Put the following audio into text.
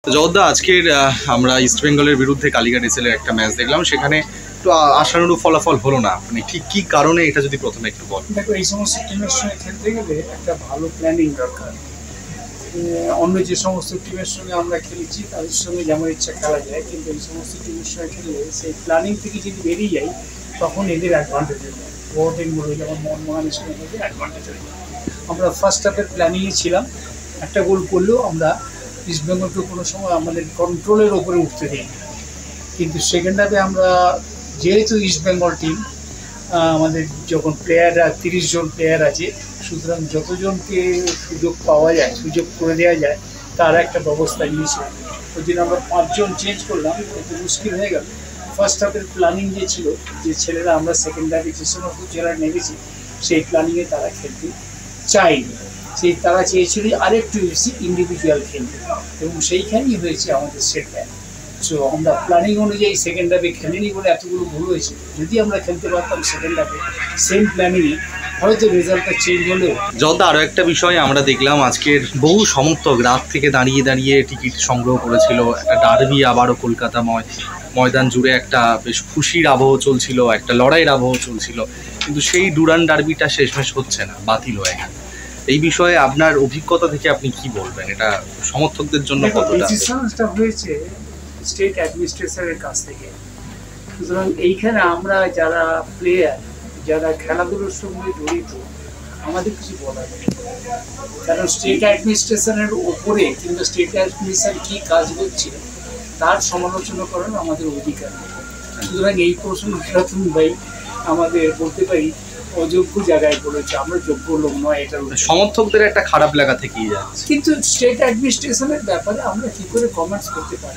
জগদ্দা আজকের আমরা ইস্ট বেঙ্গলের বিরুদ্ধে কালীঘাট এসএলের একটা ম্যাচ দেখলাম, সেখানে একটু আশানুরূপ ফলাফল হলো না। মানে ঠিক কি কারণে এটা যদি প্রথমে একটু বল। দেখো, এই সমস্ত টিমের সঙ্গে খেলতে গেলে একটা ভালো প্ল্যানিং দরকার। অন্য যে সমস্ত টিমের সঙ্গে আমরা খেলেছি তাদের সঙ্গে যেমন ইচ্ছা খেলা যায়, কিন্তু এই সমস্ত টিমের সঙ্গে খেললে সেই প্ল্যানিং থেকে যদি বেরিয়ে যাই তখন এদের অ্যাডভান্টেজ হয়ে যায়। বড় টিমগুলো যেমন মোহনবাগানের সঙ্গে খেলতে অ্যাডভান্টেজ হয়ে যায়। আমরা ফার্স্ট হাফের প্ল্যানিংয়ে ছিলাম, একটা গোল করলেও আমরা ইস্ট বেঙ্গলকে কোনো সময় আমাদের কন্ট্রোলের ওপরে উঠতে দিই, কিন্তু সেকেন্ড হাফে আমরা যেহেতু ইস্ট বেঙ্গল টিম আমাদের যখন প্লেয়াররা 30 জন প্লেয়ার আছে, সুতরাং যতজনকে সুযোগ পাওয়া যায়, সুযোগ করে দেওয়া যায় তার একটা ব্যবস্থা নিয়েছে। ওই দিন আমরা 5 জন চেঞ্জ করলাম, একটু মুশকিল হয়ে গেল। ফার্স্ট হাফের প্ল্যানিং যে ছিল, যে ছেলেরা আমরা সেকেন্ড হাফে যে সমস্ত ছেলেরা নেমেছি সেই প্ল্যানিংয়ে তারা খেলতে চায়নি। সেই তারা চেয়েছিল আরেকটু বেশি ইন্ডিভিজুয়াল খেলতে, এবং সেইখানেই হয়েছে আমাদের সেটব্যাক। সো আমরা প্ল্যানিং অনুযায়ী সেকেন্ড হাফে খেলিনি বলে এতগুলো ভুল হয়েছে। যদি আমরা খেলতে পারতাম সেকেন্ড হাফে সেম প্ল্যানিংয়ে, হয়তো রেজাল্টটা চেঞ্জ হলেও। জগদ্দা আরও একটা বিষয় আমরা দেখলাম, আজকের বহু সমর্থক রাত থেকে দাঁড়িয়ে দাঁড়িয়ে টিকিট সংগ্রহ করেছিল। একটা ডার্বি আবারও কলকাতা ময়দান জুড়ে একটা বেশ খুশির আবহ চলছিল, একটা লড়াইয়ের আবহ চলছিল, কিন্তু সেই ডুরান ডার্বিটা শেষমেশ হচ্ছে না, বাতিল হয়ে গেল। এই বিষয়ে আপনার অভিজ্ঞতা থেকে আপনি কি বলবেন? এটা সমর্থকদের জন্য কতটা ডিসিশনটা হয়েছে স্টেট অ্যাডমিনিস্ট্রেশনের কাছ থেকে। সুতরাং এইখানে আমরা যারা প্লেয়ার, যারা খেলাধুলোর সঙ্গে জড়িত, আমাদের কিছু বলার নেই। কারণ স্টেট অ্যাডমিনিস্ট্রেশনের ওপরে কিংবা স্টেট অ্যাডমিনিস্ট্রেশন কী কাজ করছে তার সমালোচনা করার আমাদের অধিকার নেই। সুতরাং এই প্রশ্নটা তুমি ভাই আমাদের বলতে পারি অযোগ্য জায়গায় পড়েছে, আমরা যোগ্য লোক নয়। এটার সমর্থকদের একটা খারাপ লাগা থেকেই যাচ্ছে, কিন্তু স্টেট অ্যাডমিনিস্ট্রেশনের ব্যাপারে আমরা কি করে কমেন্টস করতে পারি?